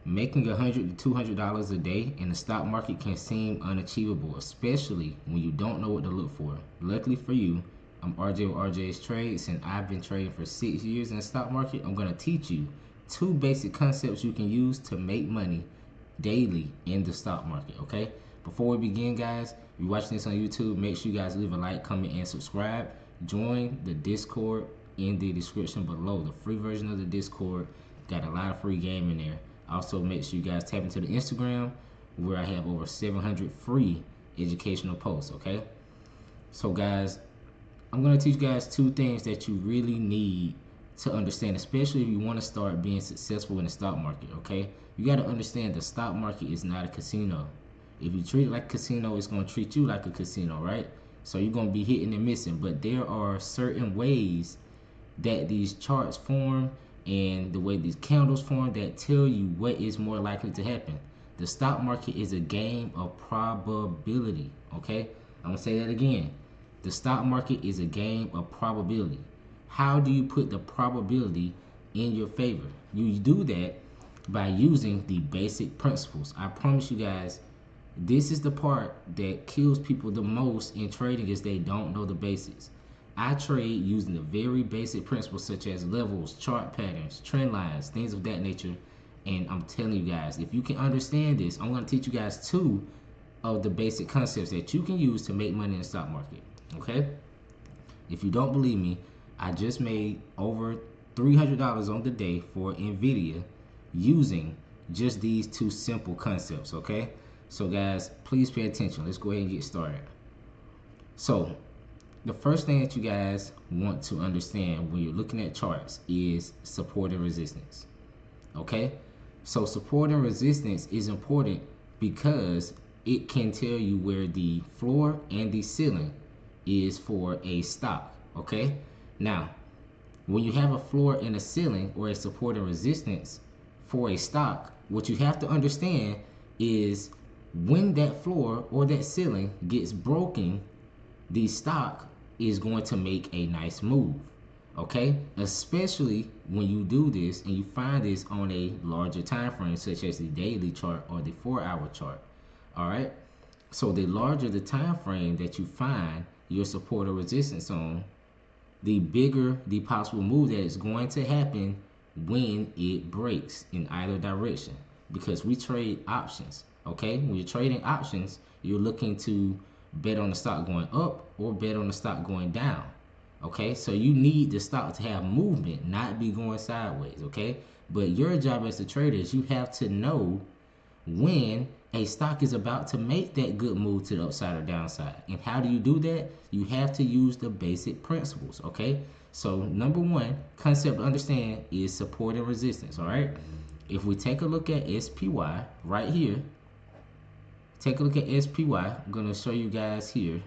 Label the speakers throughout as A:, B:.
A: Making $100 to $200 a day in the stock market can seem unachievable, especially when you don't know what to look for. Luckily for you, I'm RJ with RJ's Trades, and I've been trading for 6 years in the stock market. I'm going to teach you two basic concepts you can use to make money daily in the stock market, okay? Before we begin, guys, if you're watching this on YouTube, make sure you guys leave a like, comment, and subscribe. Join the Discord in the description below. The free version of the Discord got a lot of free game in there. Also, make sure you guys tap into the Instagram where I have over 700 free educational posts, okay? So, guys, I'm going to teach you guys two things that you really need to understand, especially if you want to start being successful in the stock market, okay? You got to understand the stock market is not a casino. If you treat it like a casino, it's going to treat you like a casino, right? So you're going to be hitting and missing. But there are certain ways that these charts form and the way these candles form that tell you what is more likely to happen. The stock market is a game of probability, okay? I'm going to say that again. The stock market is a game of probability. How do you put the probability in your favor? You do that by using the basic principles. I promise you guys, this is the part that kills people the most in trading is they don't know the basics. I trade using the very basic principles such as levels, chart patterns, trend lines, things of that nature. And I'm telling you guys, if you can understand this, I'm going to teach you guys two of the basic concepts that you can use to make money in the stock market. Okay? If you don't believe me, I just made over $300 on the day for NVIDIA using just these two simple concepts, okay? So guys, please pay attention. Let's go ahead and get started. So the first thing that you guys want to understand when you're looking at charts is support and resistance, okay? So support and resistance is important because it can tell you where the floor and the ceiling is for a stock, okay? Now, when you have a floor and a ceiling or a support and resistance for a stock, what you have to understand is when that floor or that ceiling gets broken, the stock is going to make a nice move, okay? Especially when you do this and you find this on a larger time frame, such as the daily chart or the 4-hour chart, all right? So the larger the time frame that you find your support or resistance on, the bigger the possible move that is going to happen when it breaks in either direction, because we trade options, okay? When you're trading options, you're looking to bet on the stock going up or bet on the stock going down, okay? So you need the stock to have movement, not be going sideways, okay? But your job as a trader is you have to know when a stock is about to make that good move to the upside or downside. And how do you do that? You have to use the basic principles, okay? So number one concept to understand is support and resistance, all right? If we take a look at SPY right here, take a look at SPY. I'm going to show you guys here.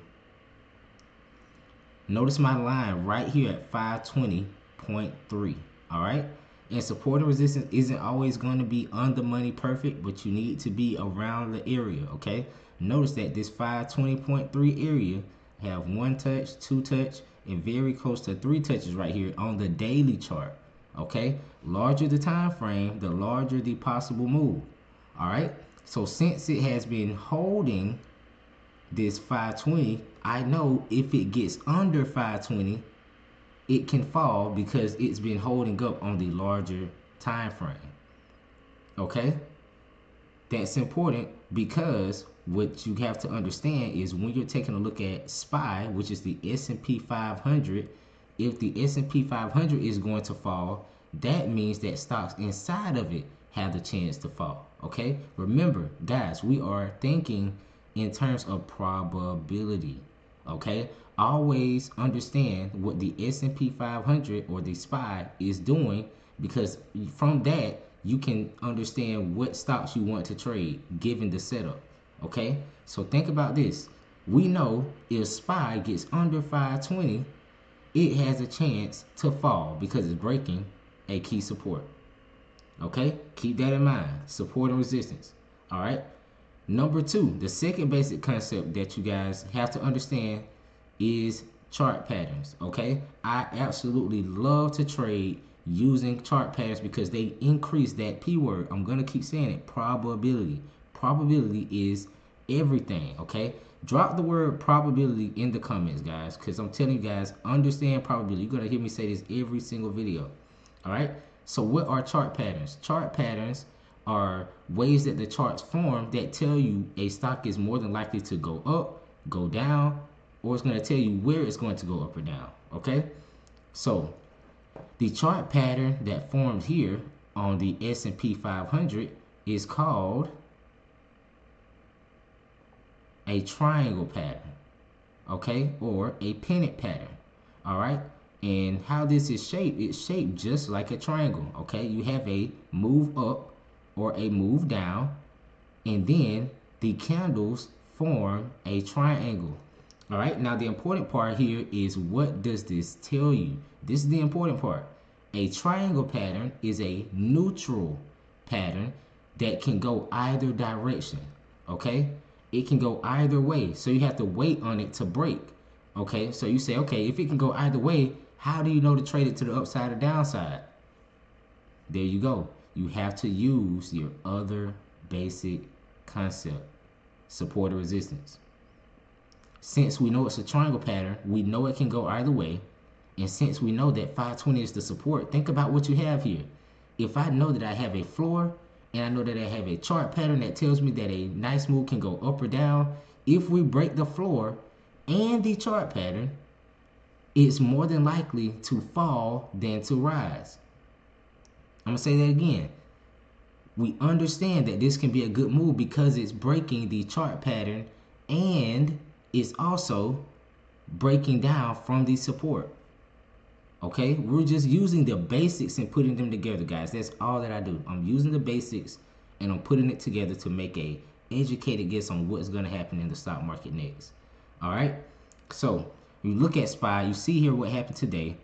A: Notice my line right here at 520.3, all right? And support and resistance isn't always going to be on the money perfect, but you need to be around the area, okay? Notice that this 520.3 area have 1 touch, 2 touch, and very close to 3 touches right here on the daily chart, okay? Larger the time frame, the larger the possible move, all right? So since it has been holding this 520, I know if it gets under 520, it can fall because it's been holding up on the larger time frame, okay? That's important because what you have to understand is when you're taking a look at SPY, which is the S&P 500, if the S&P 500 is going to fall, that means that stocks inside of it have the chance to fall, okay? Remember, guys, we are thinking in terms of probability, okay? Always understand what the S&P 500 or the SPY is doing, because from that you can understand what stocks you want to trade given the setup, okay? So think about this. We know if SPY gets under 520, it has a chance to fall because it's breaking a key support, okay? Keep that in mind, support and resistance, all right? Number two, the second basic concept that you guys have to understand is chart patterns, okay? I absolutely love to trade using chart patterns because they increase that P word. I'm gonna keep saying it. Probability. Probability is everything. Okay. Drop the word probability in the comments, guys, because I'm telling you guys, understand probability. You're gonna hear me say this every single video. All right. So what are chart patterns? Chart patterns are ways that the charts form that tell you a stock is more than likely to go up, go down, or it's going to tell you where it's going to go up or down. Okay. So the chart pattern that forms here on the S&P 500 is called a triangle pattern, okay, or a pennant pattern. All right. And how this is shaped, it's shaped just like a triangle. Okay. You have a move up or a move down, and then the candles form a triangle. All right. Now the important part here is, what does this tell you? This is the important part. A triangle pattern is a neutral pattern that can go either direction. Okay. It can go either way. So you have to wait on it to break. Okay. So you say, okay, if it can go either way, how do you know to trade it to the upside or downside? There you go. You have to use your other basic concept, support or resistance. Since we know it's a triangle pattern, we know it can go either way. And since we know that 520 is the support, think about what you have here. If I know that I have a floor and I know that I have a chart pattern that tells me that a nice move can go up or down, if we break the floor and the chart pattern, it's more than likely to fall than to rise. I'm going to say that again. We understand that this can be a good move because it's breaking the chart pattern and it's also breaking down from the support. Okay, we're just using the basics and putting them together, guys. That's all that I do. I'm using the basics and I'm putting it together to make a educated guess on what's going to happen in the stock market next. All right, so you look at SPY, you see here what happened today.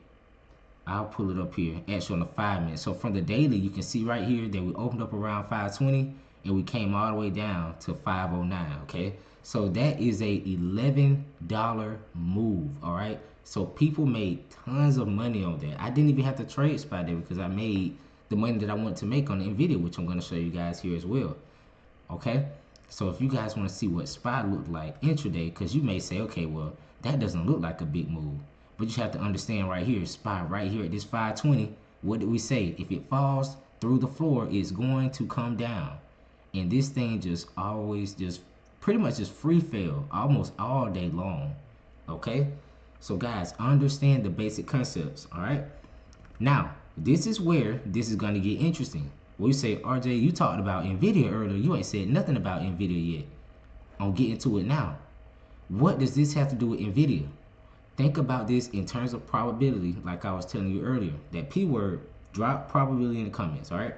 A: I'll pull it up here, actually on the 5 minutes. So from the daily, you can see right here that we opened up around 520 and we came all the way down to 509. Okay, so that is a $11 move. All right, so people made tons of money on that. I didn't even have to trade SPY there because I made the money that I want to make on the NVIDIA, which I'm going to show you guys here as well. Okay, so if you guys want to see what SPY looked like intraday, because you may say, okay, well, that doesn't look like a big move. But you have to understand right here, SPY right here at this 520, what did we say? If it falls through the floor, it's going to come down. And this thing just always just pretty much just free fell almost all day long. Okay? So guys, understand the basic concepts, all right? Now, this is where this is going to get interesting. We say, RJ, you talked about NVIDIA earlier. You ain't said nothing about NVIDIA yet. I'm getting to it now. What does this have to do with NVIDIA? Think about this in terms of probability, like I was telling you earlier. That P word, drop probability in the comments, all right?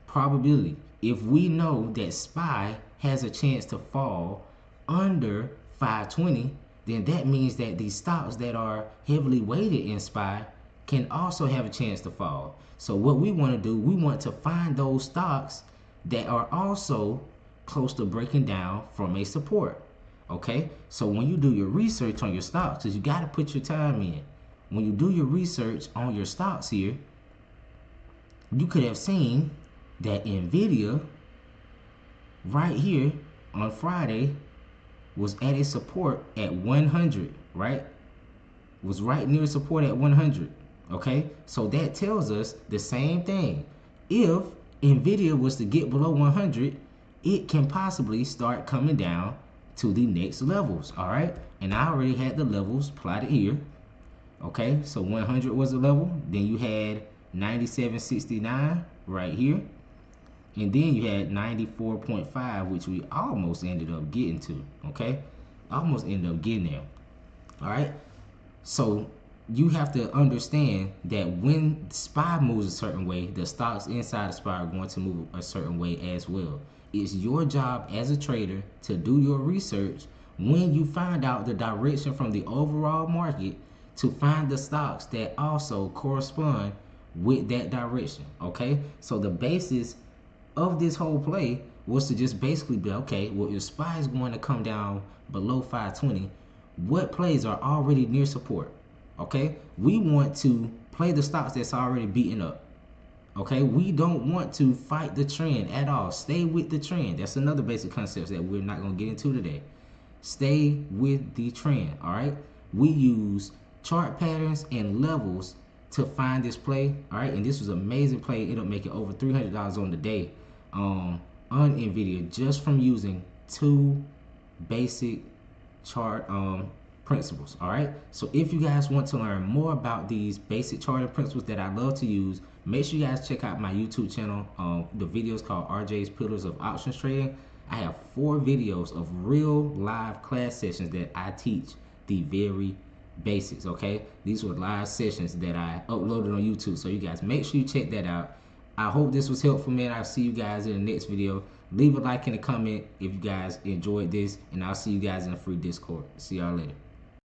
A: Probability. If we know that SPY has a chance to fall under 520, then that means that these stocks that are heavily weighted in SPY can also have a chance to fall. So what we want to do, we want to find those stocks that are also close to breaking down from a support. Okay, so when you do your research on your stocks, because you got to put your time in. When you do your research on your stocks here, you could have seen that NVIDIA right here on Friday was at a support at 100, right? Was right near support at 100. Okay, so that tells us the same thing. If NVIDIA was to get below 100, it can possibly start coming down to the next levels. All right, and I already had the levels plotted here. Okay, so 100 was the level, then you had 97.69 right here, and then you had 94.5, which we almost ended up getting to. Okay, almost ended up getting there. All right, so you have to understand that when SPY moves a certain way, the stocks inside of SPY are going to move a certain way as well. It's your job as a trader to do your research when you find out the direction from the overall market to find the stocks that also correspond with that direction. Okay, so the basis of this whole play was to just basically be, okay, well, if SPY is going to come down below 520, what plays are already near support? Okay, we want to Play the stocks that's already beaten up. Okay, we don't want to fight the trend at all. Stay with the trend. That's another basic concept that we're not going to get into today. Stay with the trend. All right, we use chart patterns and levels to find this play. All right, and this was an amazing play. It'll make it over $300 on the day on Nvidia just from using two basic chart principles. All right, so if you guys want to learn more about these basic charting principles that I love to use, make sure you guys check out my YouTube channel. The videos called RJ's Pillars of Options Trading. I have 4 videos of real live class sessions that I teach the very basics. Okay, these were live sessions that I uploaded on YouTube, so you guys make sure you check that out. I hope this was helpful, man. I'll see you guys in the next video. Leave a like and a comment if you guys enjoyed this, and I'll see you guys in the free Discord. See y'all later.